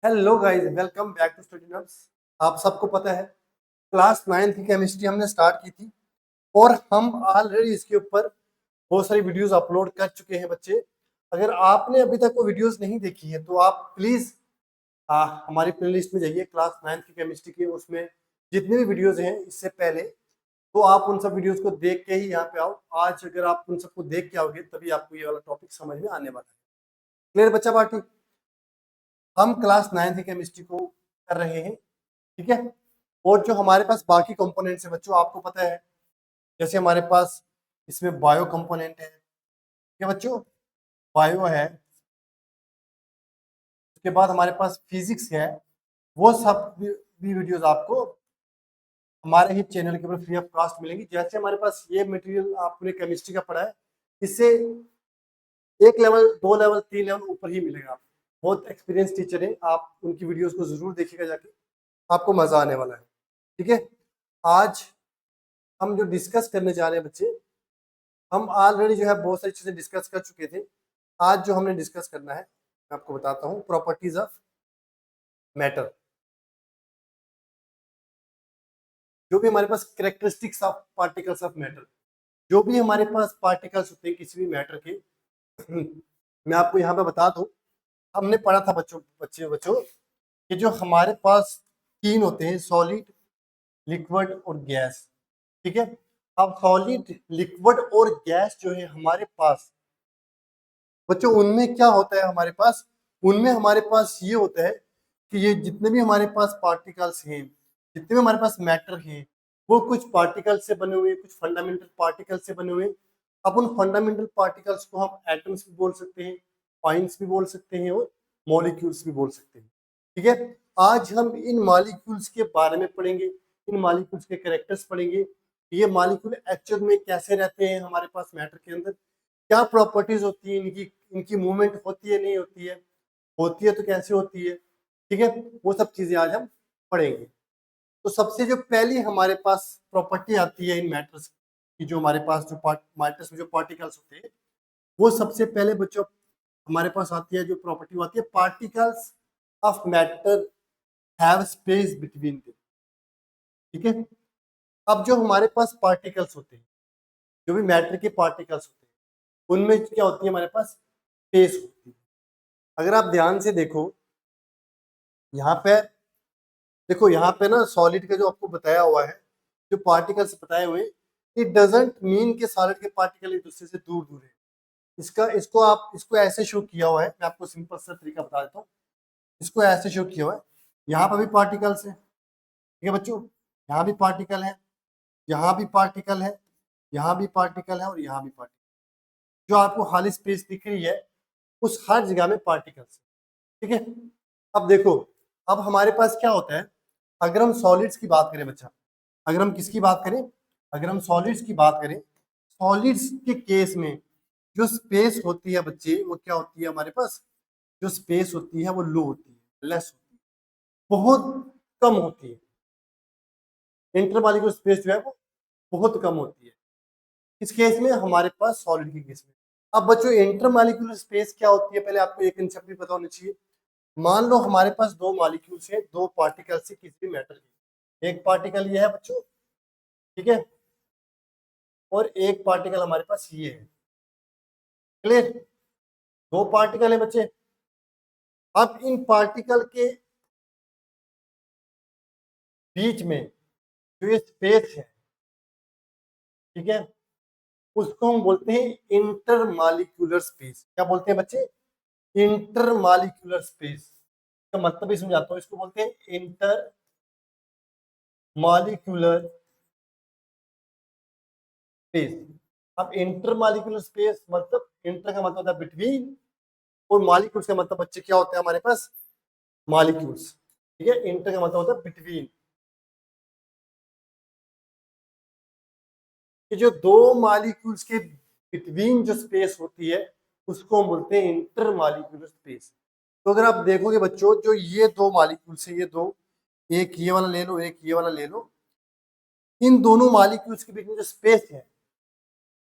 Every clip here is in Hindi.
Hello guys, welcome back to Study Nurse. आप सबको पता है क्लास 9 की केमिस्ट्री हमने स्टार्ट की थी और हम ऑलरेडी इसके ऊपर बहुत सारी वीडियोस अपलोड कर चुके हैं बच्चे। अगर आपने अभी तक वो वीडियोस नहीं देखी है तो आप प्लीज हमारी प्लेलिस्ट में जाइए क्लास 9 की केमिस्ट्री की। उसमें जितने भी वीडियोस हैं इससे पहले, तो आप उन सब वीडियोस को देख के ही यहाँ पे आओ। आज अगर आप उन सबको देख के आओगे तभी आपको ये वाला टॉपिक समझ में आने वाला है। क्लियर बच्चा पार्टी? हम क्लास 9 की केमिस्ट्री को कर रहे हैं, ठीक है। और जो हमारे पास बाकी कंपोनेंट्स है बच्चों, आपको पता है जैसे हमारे पास इसमें बायो कंपोनेंट है, ठीक है बच्चों, बायो है। उसके बाद हमारे पास फिजिक्स है। वो सब भी वीडियोस आपको हमारे ही चैनल के ऊपर फ्री ऑफ कॉस्ट मिलेंगी। जैसे हमारे पास ये मटेरियल आपने केमिस्ट्री का पढ़ा है, इससे एक लेवल, दो लेवल, तीन लेवल ऊपर ही मिलेगा आपको। बहुत एक्सपीरियंस टीचर है, आप उनकी वीडियोस को जरूर देखिएगा जाके, आपको मजा आने वाला है, ठीक है। आज हम जो डिस्कस करने जा रहे हैं बच्चे, हम ऑलरेडी जो है बहुत सारी चीजें डिस्कस कर चुके थे। आज जो हमने डिस्कस करना है मैं आपको बताता हूँ, प्रॉपर्टीज ऑफ मैटर। जो भी हमारे पास characteristics of particles of matter, जो भी हमारे पास पार्टिकल्स होते हैं किसी भी मैटर के, मैं आपको यहाँ पे बता दूं। हमने पढ़ा था बच्चों बच्चे बच्चों कि जो हमारे पास तीन होते हैं, सॉलिड, लिक्विड और गैस, ठीक है। अब सॉलिड, लिक्विड और गैस जो है हमारे पास बच्चों, उनमें क्या होता है हमारे पास, उनमें हमारे पास ये होता है कि ये जितने भी हमारे पास पार्टिकल्स हैं, जितने भी हमारे पास मैटर हैं, वो कुछ पार्टिकल से बने हुए हैं, कुछ फंडामेंटल पार्टिकल से बने हुए हैं। अब उन फंडामेंटल पार्टिकल्स को हम एटम्स भी बोल सकते हैं, पॉइंट्स भी बोल सकते हैं और मॉलिक्यूल्स भी बोल सकते हैं, ठीक है। आज हम इन मॉलिक्यूल्स के बारे में पढ़ेंगे, इन मॉलिक्यूल्स के कैरेक्टर्स पढ़ेंगे। ये मॉलिक्यूल एक्चुअल में कैसे रहते हैं हमारे पास मैटर के अंदर, क्या प्रॉपर्टीज होती है इनकी, इनकी मूवमेंट होती है नहीं होती है, होती है तो कैसे होती है, ठीक है। वो सब चीजें आज हम पढ़ेंगे। तो सबसे जो पहली हमारे पास प्रॉपर्टी आती है इन मैटर्स की, जो हमारे पास जो मैटर्स में जो पार्टिकल्स होते हैं, वो सबसे पहले बच्चों हमारे पास आती है, जो प्रॉपर्टी आती है, particles of matter have space between them, ठीक है। अब जो हमारे पास पार्टिकल्स होते हैं, जो भी मैटर के पार्टिकल्स होते हैं, उनमें क्या होती है हमारे पास, स्पेस होती है। अगर आप ध्यान से देखो यहाँ पे, देखो यहाँ पे ना सॉलिड का जो आपको बताया हुआ है, जो पार्टिकल्स बताए हुए हैं, इट डजंट मीन कि सॉलिड के पार्टिकल एक दूसरे से दूर दूर है। इसका इसको आप इसको ऐसे शो किया हुआ है, मैं आपको सिंपल सा तरीका बता देता हूँ। इसको ऐसे शो किया हुआ है, यहाँ पर भी पार्टिकल्स है, ठीक है बच्चों, यहाँ भी पार्टिकल है, यहाँ भी पार्टिकल है, यहाँ भी पार्टिकल है और यहाँ भी पार्टिकल। जो आपको खाली स्पेस दिख रही है उस हर जगह में पार्टिकल्स, ठीक है। अब देखो, अब हमारे पास क्या होता है, अगर हम सॉलिड्स की बात करें बच्चा, अगर हम किसकी बात करें, अगर हम सॉलिड्स की बात करें, सॉलिड्स के केस में जो स्पेस होती है बच्चे, वो क्या होती है हमारे पास, जो स्पेस होती है वो लो होती है, लेस होती है, बहुत कम होती है। इंटरमॉलिक्यूलर स्पेस जो है वो बहुत कम होती है इस केस में, हमारे पास सॉलिड के केस में। अब बच्चों इंटरमॉलिक्यूलर स्पेस क्या होती है, पहले आपको एक कंसेप्ट भी पता होना चाहिए। मान लो हमारे पास दो मॉलिक्यूल्स है, दो पार्टिकल्स है किसी भी मैटर के, एक पार्टिकल ये है बच्चों, ठीक है, और एक पार्टिकल हमारे पास ये है। क्लियर? दो पार्टिकल है बच्चे। अब इन पार्टिकल के बीच में जो ये स्पेस है, ठीक है, उसको हम बोलते हैं इंटरमॉलिक्यूलर स्पेस। क्या बोलते हैं बच्चे? इंटरमॉलिक्यूलर स्पेस का मतलब भी समझाता हूँ, इसको बोलते हैं इंटर मॉलिक्यूलर स्पेस। अब इंटरमॉलिक्यूलर स्पेस मतलब, इंटर का मतलब होता है बिटवीन, और मॉलिक्यूल्स का मतलब बच्चे क्या होता है हमारे पास, मॉलिक्यूल्स, ठीक है। इंटर का मतलब होता है बिटवीन। कि जो दो मॉलिक्यूल्स के बिटवीन जो स्पेस होती है उसको हम बोलते हैं इंटर मॉलिक्यूलर स्पेस। तो अगर आप देखोगे बच्चों, जो ये दो मॉलिक्यूल्स है, ये दो, एक ये वाला ले लो, एक ये वाला ले लो, इन दोनों मॉलिक्यूल्स के बीच में जो स्पेस है,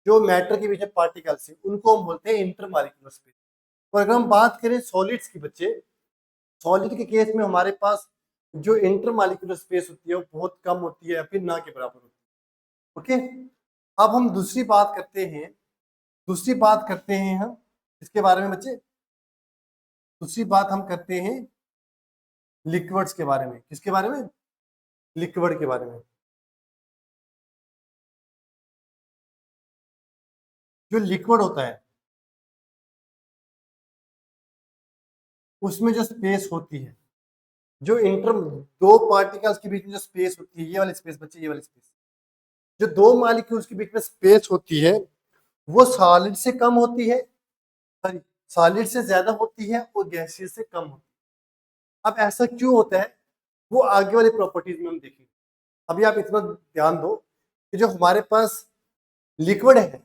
जो मैटर के बीच में पार्टिकल्स है, उनको हम बोलते हैं इंटर मॉलिक्यूलर स्पेस। और अगर हम बात करें सॉलिड्स की बच्चे, सॉलिड के केस में हमारे पास जो इंटरमॉलिक्यूलर स्पेस होती है वो बहुत कम होती है या फिर ना के बराबर होती है। ओके, अब हम दूसरी बात करते हैं हम इसके बारे में बच्चे। दूसरी बात हम करते हैं लिक्विड्स के बारे में। किसके बारे में? लिक्विड के बारे में। जो लिक्विड होता है उसमें जो स्पेस होती है, जो इंटर दो पार्टिकल्स के बीच में जो स्पेस होती है, ये वाली स्पेस बच्चे, ये वाली स्पेस, जो दो मॉलिक्यूल्स के बीच में स्पेस होती है वो सॉलिड से कम होती है, सॉरी सॉलिड से ज्यादा होती है और गैसीय से कम होती है। अब ऐसा क्यों होता है वो आगे वाली प्रॉपर्टीज में हम देखेंगे। अभी आप इतना ध्यान दो कि जो हमारे पास लिक्विड है,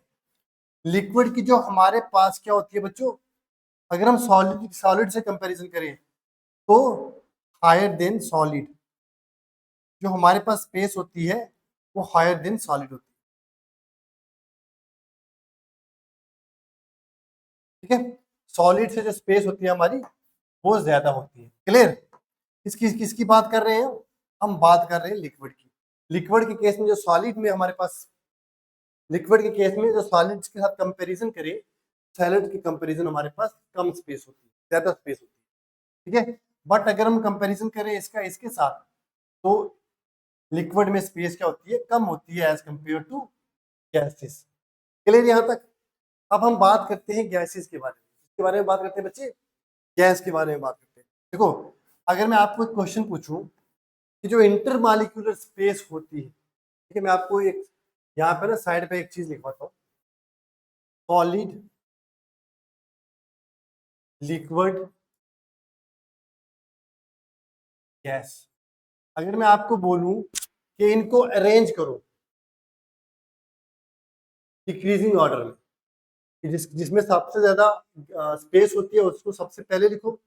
लिक्विड की जो हमारे पास क्या होती है बच्चों, अगर हम सॉलिड से कंपैरिजन करें तो हायर देन सॉलिड, जो हमारे पास स्पेस होती है वो हायर देन सॉलिड होती है। ठीक है, सॉलिड से जो स्पेस होती है हमारी वो ज्यादा होती है। क्लियर? किसकी बात कर रहे हैं हम? बात कर रहे हैं लिक्विड की। लिक्विड के केस में जो सॉलिड में हमारे पास, लिक्विड के केस में जो सॉलिड्स के साथ कंपैरिजन करें, सॉलिड की कंपैरिजन हमारे पास कम स्पेस होती है, ज्यादा स्पेस होती है। ठीक है, बट अगर हम कंपैरिजन करें इसका इसके साथ तो लिक्विड में स्पेस क्या होती है? कम होती है as compared to gases. Clear यहाँ तक? अब हम बात करते हैं गैसेस के बारे में। इसके बारे में बात करते हैं बच्चे, गैस के बारे में बात करते हैं। देखो, अगर मैं आपको एक क्वेश्चन पूछूं कि जो इंटरमॉलिक्यूलर स्पेस होती है, ठीक है, मैं आपको एक यहाँ पे ना साइड पे एक चीज लिखवाता हूँ, सॉलिड, लिक्विड, गैस। अगर मैं आपको बोलूं कि इनको अरेंज करो डिक्रीजिंग ऑर्डर में, जिसमें सबसे ज्यादा स्पेस होती है उसको सबसे पहले लिखो,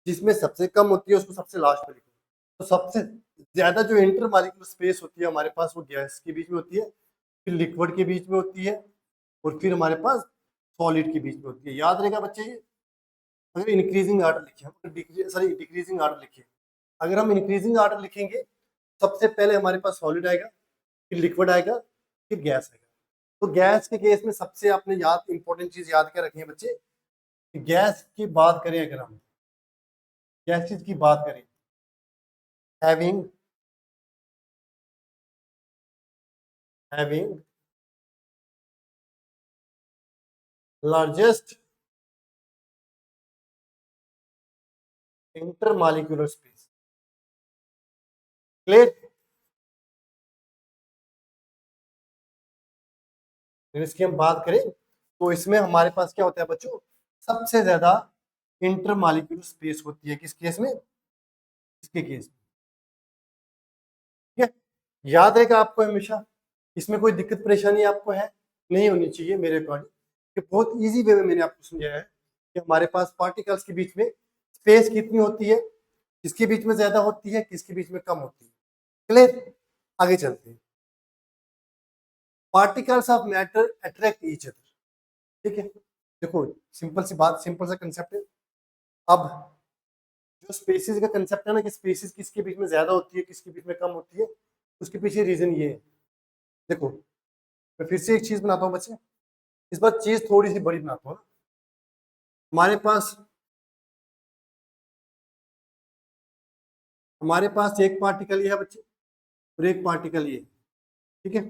जिसमें सबसे कम होती है उसको सबसे लास्ट में लिखो। तो सबसे ज्यादा जो इंटरमॉलिक्यूलर स्पेस होती है हमारे पास वो गैस के बीच में होती है, फिर लिक्विड के बीच में होती है और फिर हमारे पास सॉलिड के बीच में होती है। याद रहेगा बच्चे ये? अगर इंक्रीजिंग ऑर्डर लिखे, सॉरी डिक्रीजिंग ऑर्डर लिखे, अगर हम इंक्रीजिंग ऑर्डर लिखेंगे सबसे पहले हमारे पास सॉलिड आएगा, फिर लिक्विड आएगा, फिर गैस आएगा। तो गैस के केस में सबसे आपने याद इंपॉर्टेंट चीज याद कर रखी है बच्चे कि गैस की बात करें, अगर हम गैसेस की बात करें, having largest intermolecular space. Clear? इसकी हम बात करें तो इसमें हमारे पास क्या होता है बच्चों, सबसे ज्यादा इंटरमॉलिक्यूलर स्पेस होती है। किस केस में? इसके केस में। ठीक है, याद रहेगा आपको हमेशा, इसमें कोई दिक्कत परेशानी आपको है नहीं होनी चाहिए मेरे अकॉर्डिंग, कि बहुत इजी वे में मैंने आपको समझाया है कि हमारे पास पार्टिकल्स के बीच में स्पेस कितनी होती है, किसके बीच में ज्यादा होती है, किसके बीच में कम होती है। क्लियर? आगे चलते हैं। Particles of matter attract each other. ठीक है, देखो सिंपल सी बात, सिंपल सा कंसेप्ट है। अब जो स्पेसिस का कंसेप्ट है ना कि स्पेसिस किसके बीच में ज्यादा होती है, किसके बीच में कम होती है, उसके पीछे रीजन ये है। देखो, मैं फिर से एक चीज बनाता हूँ बच्चे, इस बार चीज थोड़ी सी बड़ी बनाता हूँ। हमारे पास एक पार्टिकल ये है बच्चे और एक पार्टिकल ये, ठीक है।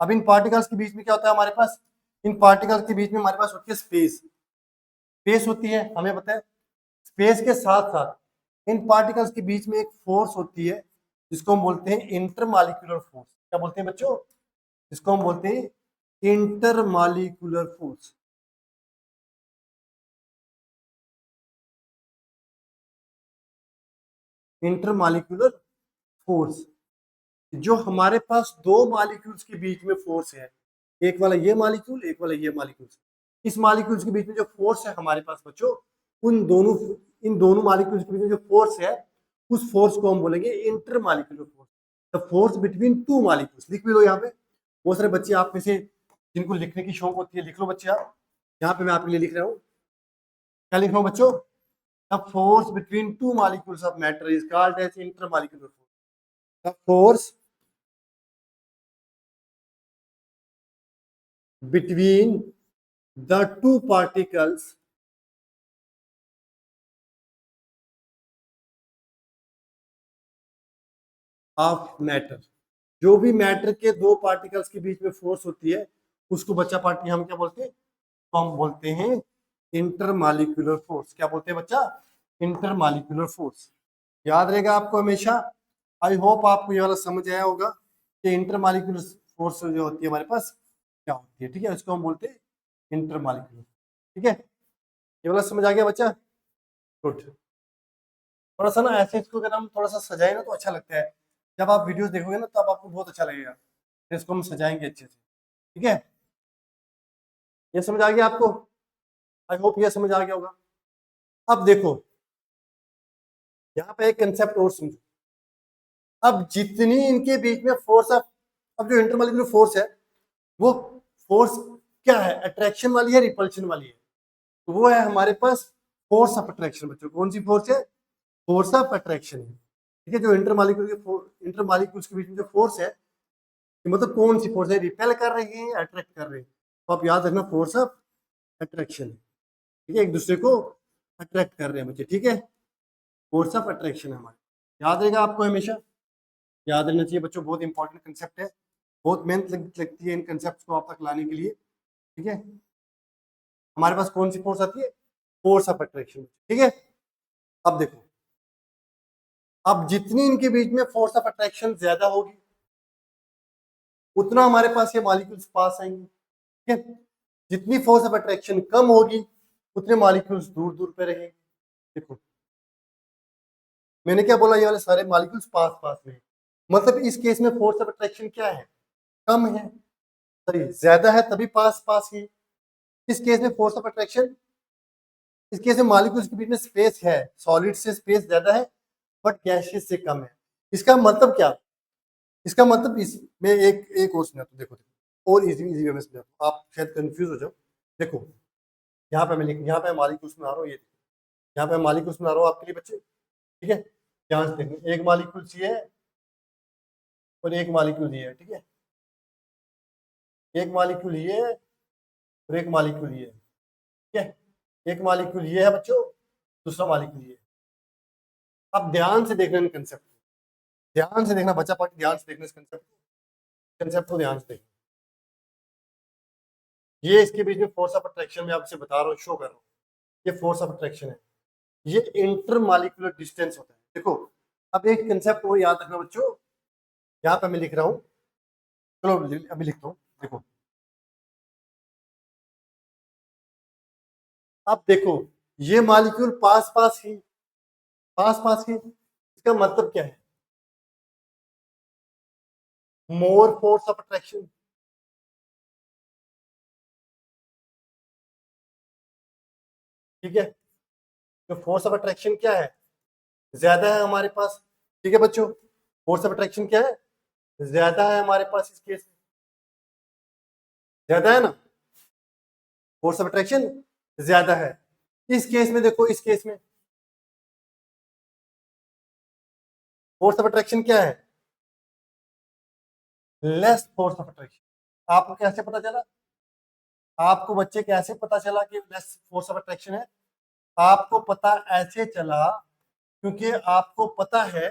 अब इन पार्टिकल्स के बीच में क्या होता है हमारे पास, इन पार्टिकल्स के बीच में हमारे पास होती है स्पेस, स्पेस होती है, हमें पता है। स्पेस के साथ साथ इन पार्टिकल्स के बीच में एक फोर्स होती है जिसको हम बोलते हैं इंटरमॉलिक्यूलर फोर्स। क्या बोलते हैं बच्चों? जिसको हम बोलते हैं इंटरमॉलिक्यूलर फोर्स। इंटरमॉलिक्यूलर फोर्स, जो हमारे पास दो मॉलिक्यूल्स के बीच में फोर्स है, एक वाला ये मॉलिक्यूल, एक वाला ये मॉलिक्यूल। इस मॉलिक्यूल्स के बीच में जो फोर्स है हमारे पास बच्चों, उन दोनों इन दोनों मॉलिक्यूल्स के बीच में जो फोर्स है उस फोर्स को हम बोलेंगे intermolecular force. The force between two molecules. लिख भी लो यहाँ पे, बहुत सारे बच्चे आप में से जिनको लिखने की शौक होती है लिख लो बच्चे आप, यहाँ पे मैं आपके लिए लिख रहा हूँ क्या लिख रहा हूं बच्चों? The force between two molecules of matter is called as intermolecular force. The force between the two particles of matter, जो भी मैटर के दो पार्टिकल्स के बीच में फोर्स होती है उसको बच्चा पार्टी हम क्या बोलते हैं? तो हम बोलते हैं इंटरमॉलिक्यूलर फोर्स। क्या बोलते हैं बच्चा? Intermolecular force. याद रहेगा आपको हमेशा। आई होप आपको ये वाला समझ आया होगा कि इंटरमॉलिक्यूलर फोर्स जो होती है हमारे पास क्या होती है। ठीक है, इसको हम बोलते हैं इंटरमॉलिक्यूलर। ठीक है, ये वाला समझ आ गया बच्चा? गुड। थोड़ा सा ना ऐसे इसको अगर हम थोड़ा सा सजाए ना तो अच्छा लगता है। जब आप वीडियोस देखोगे ना तब आपको बहुत अच्छा लगेगा। फिर इसको हम सजाएंगे अच्छे से। ठीक है, ये समझ आ गया आपको? आई होप ये समझ आ गया होगा। अब देखो यहाँ पे एक कंसेप्ट और समझो। अब जितनी इनके बीच में फोर्स ऑफ, अब जो इंटरमॉलिक्यूलर फोर्स है वो फोर्स क्या है? अट्रैक्शन वाली है, रिपल्शन वाली है? तो वो है हमारे पास फोर्स ऑफ अट्रैक्शन। बच्चों कौन सी फोर्स है? फोर्स ऑफ अट्रैक्शन है। ठीक है, जो इंटरमॉलिक्यूल्स के बीच में जो फोर्स है, मतलब कौन सी फोर्स है? रिपेल कर रही है, अट्रैक्ट कर रही है? तो आप याद रखना फोर्स ऑफ अट्रैक्शन। ठीक है, एक दूसरे को अट्रैक्ट कर रहे हैं बच्चे। ठीक है, फोर्स ऑफ अट्रैक्शन है हमारे। याद रहेगा आपको हमेशा, याद रहना चाहिए बच्चों। बहुत इंपॉर्टेंट कंसेप्ट है, बहुत मेहनत लगती है इन कंसेप्ट को आप तक लाने के लिए। ठीक है, हमारे पास कौन सी फोर्स आती है? Force of attraction. ठीक है, अब देखो, अब जितनी इनके बीच में फोर्स ऑफ अट्रैक्शन ज्यादा होगी उतना हमारे पास ये मॉलिक्यूल्स पास आएंगे। ठीक है, जितनी फोर्स ऑफ अट्रैक्शन कम होगी उतने मॉलिक्यूल्स दूर दूर पे रहेंगे। देखो मैंने क्या बोला? ये वाले सारे मॉलिक्यूल्स पास पास में, मतलब इस केस में फोर्स ऑफ अट्रैक्शन क्या है? कम है। सॉरी, ज्यादा है तभी पास पास ही। इस केस में फोर्स ऑफ अट्रैक्शन, इस केस में मॉलिक्यूल्स के बीच में स्पेस है, सॉलिड से स्पेस ज्यादा है बट गैसियस से कम है। इसका मतलब क्या? इसका मतलब इसमें एक और समझाता हूं। देखो और इजी इजी वे में समझाता हूं, आप शायद कंफ्यूज हो जाओ। देखो यहाँ पे मैं यहाँ पे मॉलिक्यूल्स बना रहा हूँ, ये यहाँ पे मॉलिक्यूल्स बना रहा हूँ आपके लिए बच्चे। ठीक है, ध्यान से देखो, एक मॉलिक्यूल ये है और एक मॉलिक्यूल ये है। ठीक है, एक मॉलिक्यूल ये है और एक मॉलिक्यूल ये है। ठीक है, एक मॉलिक्यूल ये है बच्चों, दूसरा मॉलिक्यूल ये है। अब ध्यान से देखना इन कंसेप्ट को, ध्यान से देखना बच्चा पार्टी, ध्यान से देखना इस कंसेप्ट को ध्यान से देखना। ये इसके बीच में फोर्स ऑफ अट्रैक्शन में आपसे बता रहा हूँ, शो कर रहा हूँ। ये फोर्स ऑफ अट्रैक्शन है, ये इंटर मॉलिक्यूलर डिस्टेंस होता है। देखो अब एक कंसेप्ट और याद रखना बच्चों, यहाँ पे मैं लिख रहा हूँ, चलो अभी लिखता हूँ। देखो अब देखो, ये मॉलिक्यूल पास पास ही, पास पास ही, इसका मतलब क्या है? मोर फोर्स ऑफ अट्रैक्शन। ठीक है, तो फोर्स ऑफ अट्रैक्शन क्या है? ज्यादा है हमारे पास। ठीक है बच्चों, फोर्स ऑफ अट्रैक्शन क्या है? ज्यादा है हमारे पास इस केस में, ज्यादा है ना? फोर्स ऑफ अट्रैक्शन ज्यादा है इस केस में। देखो इस केस में फोर्स ऑफ अट्रैक्शन क्या है? Less force of attraction. आपको कैसे पता चला? आपको बच्चे कैसे पता चला कि लेस फोर्स ऑफ अट्रैक्शन है? आपको पता ऐसे चला क्योंकि आपको पता है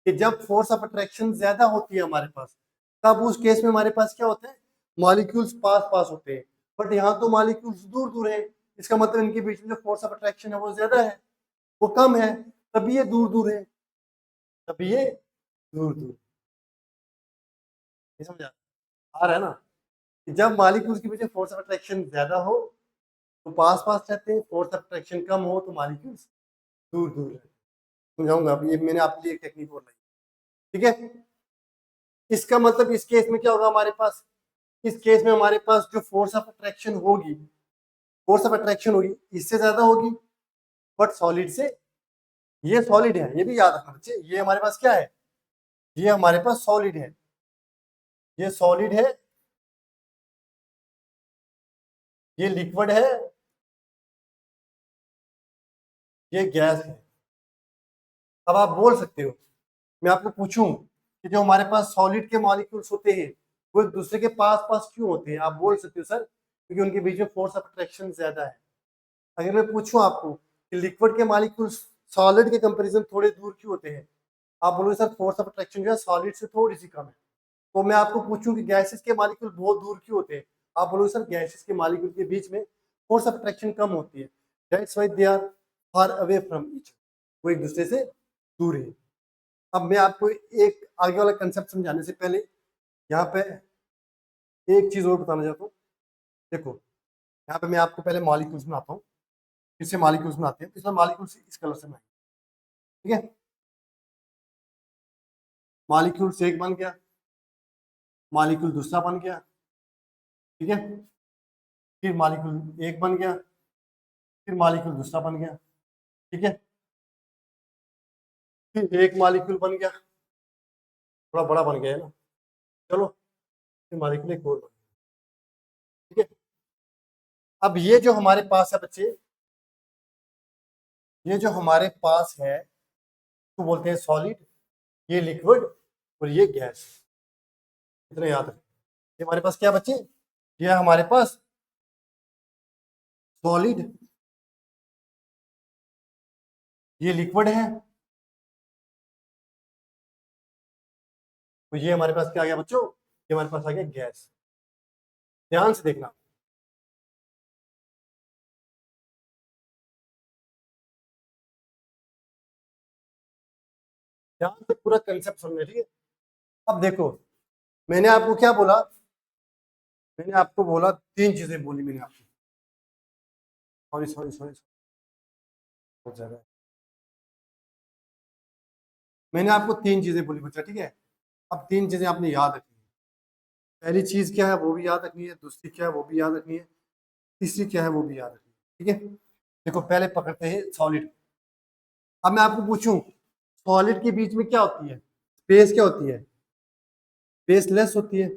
कि जब फोर्स ऑफ अट्रैक्शन ज्यादा होती है हमारे पास, तब उस केस में हमारे पास क्या होता है? मॉलिक्यूल्स पास पास होते हैं। बट यहाँ तो मॉलिक्यूल्स दूर दूर है, इसका मतलब इनके बीच में जो फोर्स ऑफ अट्रैक्शन है वो ज्यादा है, वो कम है, तभी ये दूर दूर है, तभी ये दूर दूर। ये समझा आ रहा है ना? कि जब मॉलिक्यूल्स के बीच में फोर्स ऑफ अट्रैक्शन ज्यादा हो तो पास पास रहते हैं, फोर्स ऑफ अट्रैक्शन कम हो तो मॉलिक्यूल्स दूर दूर रहते हैं। समझाऊंगा अभी, ये मैंने आपके लिए एक टेक्निक और लाई। ठीक है, इसका मतलब इस केस में क्या होगा हमारे पास? इस केस में हमारे पास जो फोर्स ऑफ अट्रैक्शन होगी, फोर्स ऑफ अट्रैक्शन होगी इससे ज्यादा होगी बट सॉलिड से। ये सॉलिड है, ये भी याद रखना बच्चे, ये हमारे पास क्या है? ये हमारे पास सॉलिड है, ये सॉलिड है, ये लिक्विड है, ये गैस है। अब आप बोल सकते हो, मैं आपको पूछूं कि जो हमारे पास सॉलिड के मॉलिक्यूल्स होते हैं वो एक दूसरे के पास पास क्यों होते हैं? आप बोल सकते हो सर क्योंकि उनके बीच में फोर्स ऑफ अट्रैक्शन ज्यादा है। अगर मैं पूछूं आपको कि लिक्विड के मॉलिक्यूल्स सॉलिड के कंपैरिजन थोड़े दूर क्यों होते हैं, आप बोलोगे सर फोर्स ऑफ अट्रैक्शन जो है सॉलिड से थोड़ी सी कम है। तो मैं आपको पूछूं कि गैसेस के मॉलिक्यूल बहुत दूर क्यों होते हैं, आप बोलोगे सर गैसेस के मॉलिक्यूल के बीच में फोर्स ऑफ अट्रैक्शन कम होती है, that's why they are far away from each, वो एक दूसरे से दूर है। अब मैं आपको एक आगे वाला कंसेप्ट समझाने से पहले यहाँ पे एक चीज और बताना चाहता हूँ। देखो यहाँ पे मैं आपको पहले मॉलिक्यूल्स बनाता हूँ, इससे मॉलिक्यूल्स बनाते हैं, इसमें मॉलिक्यूल्स इस कलर से बनाएंगे, ठीक है। मॉलिक्यूल्स एक बन गया, मॉलिक्यूल दूसरा बन गया, ठीक है। फिर मॉलिक्यूल एक बन गया, फिर मॉलिक्यूल दूसरा बन गया, ठीक है। फिर एक मॉलिक्यूल बन गया, थोड़ा बड़ा बन गया है ना, चलो फिर मॉलिक्यूल एक और बन गया, ठीक है। अब ये जो हमारे पास है बच्चे, ये जो हमारे पास है तो बोलते हैं सॉलिड, ये लिक्विड और ये गैस, इतना याद रखें। ये हमारे पास क्या बच्चे, ये है हमारे पास सॉलिड, ये लिक्विड है, तो ये हमारे पास क्या आ गया बच्चों, ये हमारे पास आ गया गैस। ध्यान से देखना, ध्यान से पूरा कंसेप्ट समझना, ठीक है। अब देखो मैंने आपको क्या बोला, मैंने आपको बोला तीन चीजें बोली मैंने आपको, सॉरी सॉरी सॉरी बहुत ज्यादा है। मैंने आपको तीन चीजें बोली बच्चा, ठीक है। अब तीन चीजें आपने याद रखनी है, पहली चीज क्या है वो भी याद रखनी है, दूसरी क्या है वो भी याद रखनी है, तीसरी क्या है वो भी याद रखनी है, ठीक है। देखो पहले पकड़ते हैं सॉलिड। अब मैं आपको पूछूं सॉलिड के बीच में क्या होती है, स्पेस क्या होती है, स्पेस लेस होती है,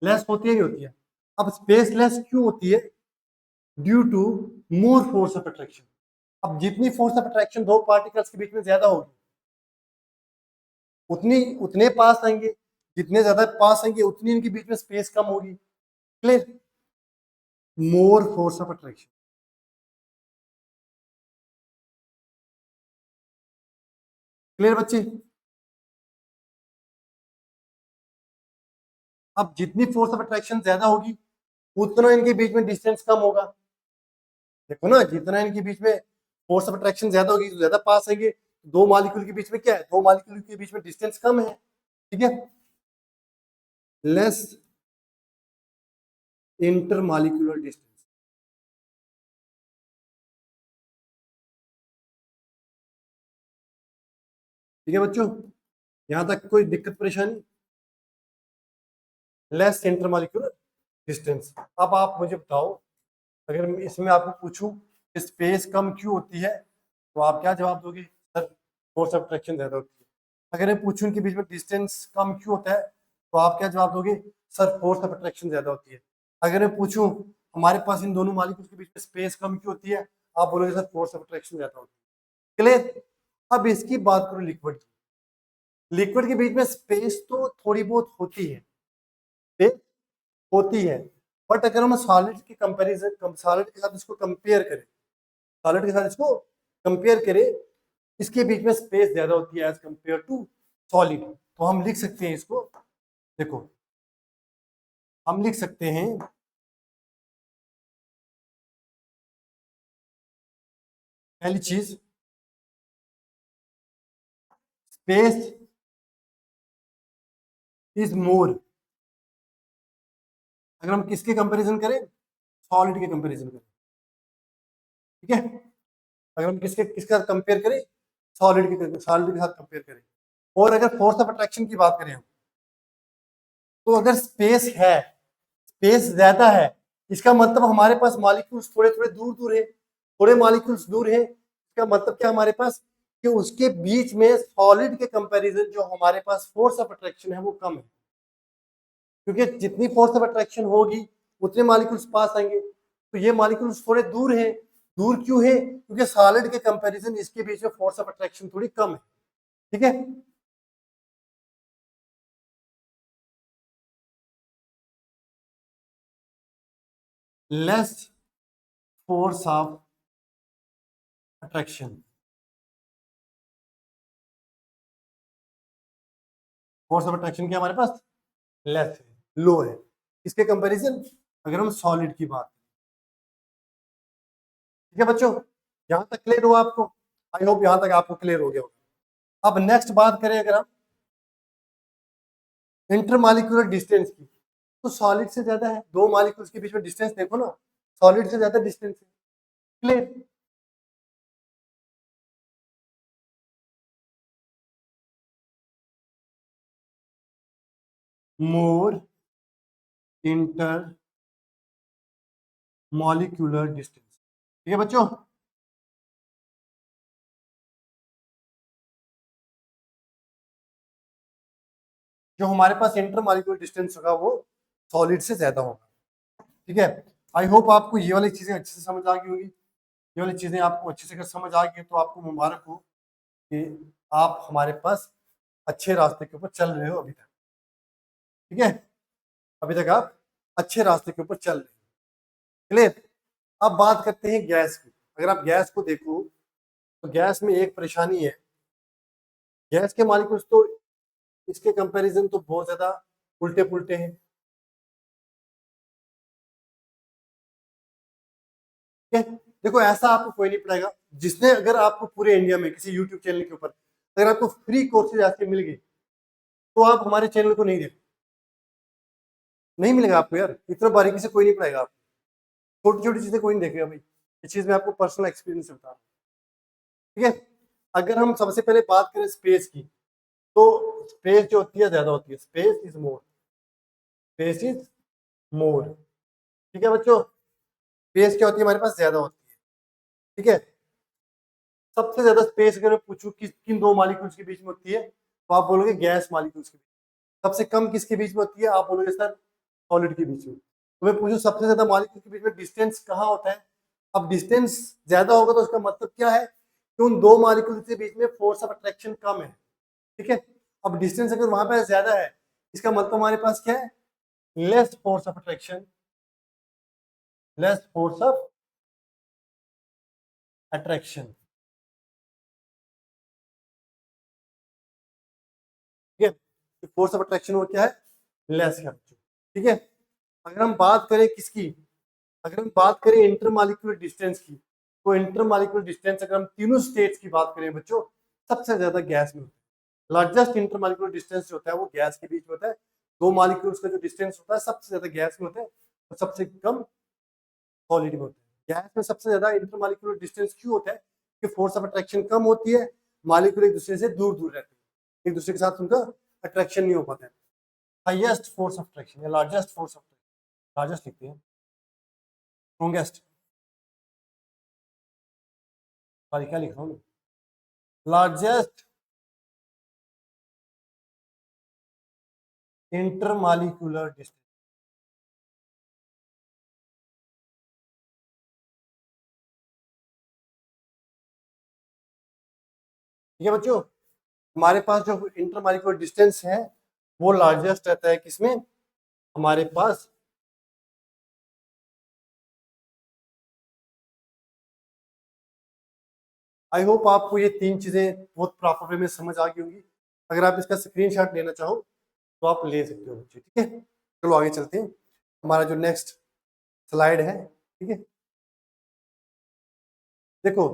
लेस होती है नहीं होती है। अब स्पेस लेस क्यों होती है, due to more force of attraction. अब जितनी फोर्स ऑफ अट्रैक्शन दो पार्टिकल्स के बीच में ज्यादा होगी उतनी उतने पास आएंगे, जितने ज्यादा पास आएंगे उतनी इनके बीच में स्पेस कम होगी, clear, more force of attraction, clear बच्चे। अब जितनी फोर्स ऑफ अट्रैक्शन ज्यादा होगी उतना इनके बीच में डिस्टेंस कम होगा, देखो ना जितना इनके बीच में फोर्स ऑफ अट्रैक्शन ज्यादा होगी तो ज्यादा पास आएंगे, दो मॉलिक्यूल के बीच में क्या है, दो मॉलिक्यूल के बीच में डिस्टेंस कम है, ठीक है, लेस इंटरमॉलिक्यूलर डिस्टेंस, ठीक है बच्चों, यहां तक कोई दिक्कत परेशानी, लेस इंटरमॉलिक्यूलर डिस्टेंस। अब आप मुझे बताओ अगर इसमें आपको पूछूं कि स्पेस कम क्यों होती है तो आप क्या जवाब दोगे, सर फोर्स ऑफ अट्रैक्शन ज्यादा होती है। अगर मैं पूछूं इनके बीच में डिस्टेंस कम क्यों होता है तो आप क्या जवाब दोगे, सर फोर्स ऑफ अट्रैक्शन ज्यादा होती है। अगर मैं पूछूं हमारे पास इन दोनों मॉलिक्यूल्स के बीच में स्पेस कम क्यों होती है, आप बोलोगे सर फोर्स ऑफ अट्रैक्शन ज्यादा होती है, क्लियर। अब इसकी बात करो लिक्विड की, लिक्विड के बीच में स्पेस तो थोड़ी बहुत होती है, स्पेस होती है, बट अगर हम सॉलिड की कंपैरिजन सॉलिड के साथ इसको कंपेयर करें, सॉलिड के साथ इसको कंपेयर करें, इसके बीच में स्पेस ज्यादा होती है एज कंपेयर टू सॉलिड। तो हम लिख सकते हैं इसको, देखो हम लिख सकते हैं पहली चीज स्पेस इज मोर, अगर हम किसके कंपैरिजन करें, सॉलिड के कंपैरिजन करें, ठीक है। अगर हम किसके किसके साथ कंपेयर करें, सॉलिड के साथ कंपेयर करें। और अगर फोर्स ऑफ अट्रैक्शन की बात करें हम, तो अगर स्पेस है, स्पेस ज्यादा है, इसका मतलब हमारे पास मॉलिक्यूल्स थोड़े थोड़े दूर दूर है, थोड़े मॉलिक्यूल्स दूर है, इसका मतलब क्या हमारे पास कि उसके बीच में सॉलिड के कंपैरिजन जो हमारे पास फोर्स ऑफ अट्रैक्शन है वो कम है, क्योंकि जितनी फोर्स ऑफ अट्रैक्शन होगी उतने मॉलिक्यूल्स पास आएंगे, तो ये मॉलिक्यूल्स थोड़े दूर हैं। दूर क्यों है? क्योंकि सॉलिड के कंपैरिजन इसके बीच में फोर्स ऑफ अट्रैक्शन थोड़ी कम है। ठीक है, less force of attraction, force of attraction क्या हमारे पास लेस है, लो है इसके कंपैरिजन अगर हम सॉलिड की बात। ठीक है बच्चों, यहां तक क्लियर हुआ आपको? आई होप यहां तक आपको क्लियर हो गया होगा। अब नेक्स्ट बात करें अगर हम इंटरमॉलिक्यूलर डिस्टेंस की, तो सॉलिड से ज्यादा है, दो मॉलिक्यूल्स के बीच में डिस्टेंस देखो ना, सॉलिड से ज्यादा डिस्टेंस है। क्लियर? मोर इंटर मॉलिक्यूलर डिस्टेंस। ठीक है बच्चों, जो हमारे पास इंटर मॉलिक्यूलर डिस्टेंस होगा वो सॉलिड से ज्यादा होगा। ठीक है, आई होप आपको ये वाली चीजें अच्छे से समझ आ गई होगी। ये वाली चीजें आपको अच्छे से अगर समझ आ गई तो आपको मुबारक हो कि आप हमारे पास अच्छे रास्ते के ऊपर चल रहे हो अभी तक। ठीक है, अभी तक आप अच्छे रास्ते के ऊपर चल रहे हो। क्लियर? अब बात करते हैं गैस की। अगर आप गैस को देखो तो गैस में एक परेशानी है, गैस के मॉलिक्यूल्स तो इसके कंपैरिजन तो बहुत ज्यादा उल्टे पुल्टे हैं। ठीक है, देखो ऐसा आपको कोई नहीं पड़ेगा जिसने, अगर आपको पूरे इंडिया में किसी यूट्यूब चैनल के ऊपर अगर आपको फ्री कोर्सेज ऐसे मिल गए तो आप हमारे चैनल को नहीं देखो, नहीं मिलेगा आपको यार, इतना बारीकी से कोई नहीं पढ़ाएगा आपको, छोटी छोटी चीजें कोई नहीं देखेगा भाई। ये चीज मैं आपको पर्सनल एक्सपीरियंस से बता रहा हूँ। ठीक है, अगर हम सबसे पहले बात करें स्पेस की, तो स्पेस जो होती है ज्यादा होती है, space is more, space is more. ठीक है बच्चों, स्पेस क्या होती है हमारे पास ज्यादा होती है। ठीक है, सबसे ज्यादा स्पेस अगर मैं पूछूं किन दो मॉलिक्यूल्स के बीच में होती है तो आप बोलोगे गैस मॉलिक्यूल्स के बीच। सबसे कम किसके बीच में होती है? आप बोलोगे सर सॉलिड के बीच में। तो मैं पूछूं सबसे ज्यादा मॉलिक्यूल के बीच में डिस्टेंस कहाँ होता है? अब डिस्टेंस ज्यादा होगा तो उसका मतलब क्या है कि उन दो मॉलिक्यूल के बीच में फोर्स ऑफ अट्रैक्शन कम है। ठीक है, अब डिस्टेंस अगर वहां पर ज्यादा है इसका मतलब हमारे पास क्या है? Less force of attraction, less force of attraction. ठीक है, फोर्स ऑफ अट्रैक्शन वो क्या है? लेस है। ठीक है, अगर हम बात करें किसकी, अगर हम बात करें इंटरमॉलिक्यूलर डिस्टेंस की, तो इंटरमॉलिक्यूलर डिस्टेंस अगर हम तीनों स्टेट्स की बात करें बच्चों, सबसे ज्यादा गैस में होता है। लार्जेस्ट इंटरमॉलिक्यूलर डिस्टेंस जो होता है वो गैस के बीच में होता है। दो मॉलिक्यूल्स का जो डिस्टेंस होता है सबसे ज्यादा गैस में होता है और सबसे कम सॉलिड में होता है। गैस में सबसे ज्यादा इंटरमॉलिक्यूलर डिस्टेंस क्यों होता है? कि फोर्स ऑफ अट्रैक्शन कम होती है, मॉलिक्यूल एक दूसरे से दूर दूर रहते हैं, एक दूसरे के साथ उनका अट्रैक्शन नहीं हो पाता है। हाईएस्ट फोर्स ऑफ अट्रैक्शन या largest force of attraction, largest लिखते हैं, स्ट्रॉन्गेस्ट, सॉरी क्या लिख रहा हूँ, लार्जेस्ट इंटरमॉलिक्यूलर डिस्टेंस। ठीक है बच्चों, हमारे पास जो इंटरमॉलिक्यूलर डिस्टेंस है वो लार्जेस्ट रहता है किसमें? हमारे पास आई होप आपको ये तीन चीजें बहुत प्रॉपर वे में समझ आ गई होंगी। अगर आप इसका स्क्रीनशॉट लेना चाहो तो आप ले सकते हो बच्चे। ठीक है, चलो आगे चलते हैं, हमारा जो नेक्स्ट स्लाइड है। ठीक है, देखो,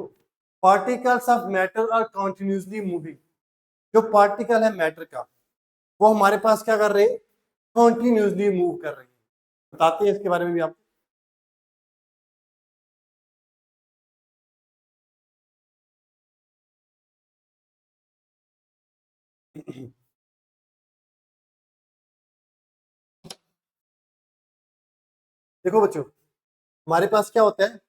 particles of matter are continuously moving. जो पार्टिकल है मैटर का वो हमारे पास क्या कर रहे हैं? कॉन्टिन्यूसली मूव कर रहे हैं। बताते हैं इसके बारे में भी आप। देखो बच्चों, हमारे पास क्या होता है,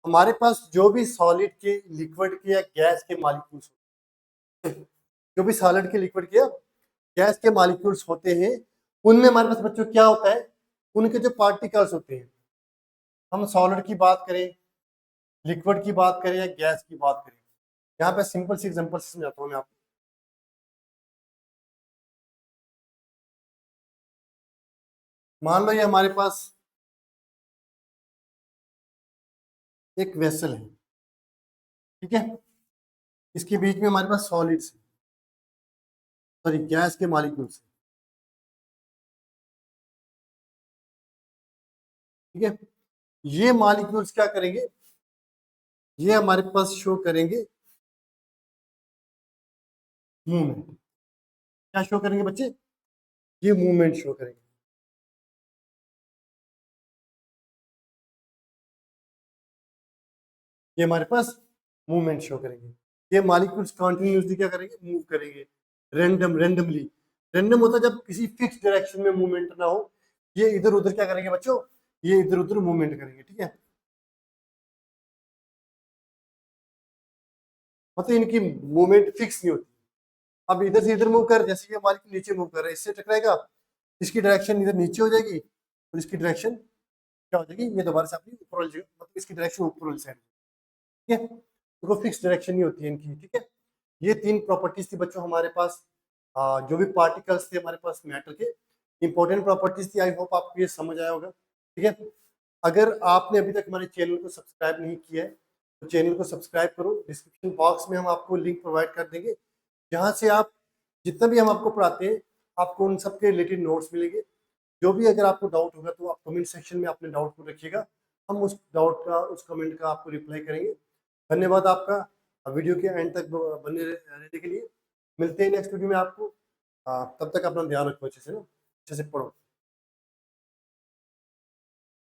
हमारे पास जो भी सॉलिड के, लिक्विड के या गैस के मॉलिक्यूल्स, जो भी सॉलिड के, लिक्विड के या गैस के मॉलिक्यूल्स होते हैं, उनमें हमारे पास बच्चों क्या होता है? उनके जो पार्टिकल्स होते हैं, हम सॉलिड की बात करें, लिक्विड की बात करें या गैस की बात करें, यहाँ पे सिंपल सी एग्जांपल से समझाता हूँ मैं आपको। मान लो ये हमारे पास एक वेसल है, ठीक है, इसके बीच में हमारे पास सॉलिड्स, सॉरी गैस के मॉलिक्यूल्स, ठीक है। ये मॉलिक्यूल्स क्या करेंगे, ये हमारे पास शो करेंगे मूवमेंट। क्या शो करेंगे बच्चे, ये मूवमेंट शो करेंगे। ये हमारे पास मूवमेंट शो करेंगे। ये मॉलिक्यूल्स कंटिन्यूसली क्या करेंगे, मूव करेंगे, रेंडमली। रेंडम होता है जब किसी फिक्स डायरेक्शन में मूवमेंट ना हो, ये इधर उधर क्या करेंगे बच्चों, ये इधर उधर मूवमेंट करेंगे, ठीक है। मतलब इनकी मूवमेंट फिक्स नहीं होती। अब इधर से इधर मूव कर, जैसे ये मॉलिक्यूल नीचे मूव कर रहा है, इससे टकराएगा, इसकी डायरेक्शन इधर नीचे हो जाएगी और इसकी डायरेक्शन क्या हो जाएगी, ये दोबारा से अपनी ऊपर वाली जगह, मतलब इसकी डायरेक्शन ऊपर वाली साइड, ठीक है। तो फिक्स डायरेक्शन नहीं होती है इनकी, ठीक है। ये तीन प्रॉपर्टीज थी बच्चों हमारे पास, जो भी पार्टिकल्स थे हमारे पास मैटर के, इंपॉर्टेंट प्रॉपर्टीज थी। आई होप आपको ये समझ आया होगा, ठीक है। अगर आपने अभी तक हमारे चैनल को सब्सक्राइब नहीं किया है तो चैनल को सब्सक्राइब करो। डिस्क्रिप्शन बॉक्स में हम आपको लिंक प्रोवाइड कर देंगे, जहाँ से आप जितना भी हम आपको पढ़ाते हैं आपको उन सब के रिलेटेड नोट्स मिलेंगे। जो भी अगर आपको डाउट होगा तो आप कमेंट सेक्शन में अपने डाउट को रखिएगा, हम उस डाउट का, उस कमेंट का आपको रिप्लाई करेंगे। धन्यवाद आपका वीडियो के एंड तक बने रहने के लिए। मिलते हैं नेक्स्ट वीडियो में आपको। तब तक अपना ध्यान रखो, अच्छे से ना, अच्छे से पढ़ो।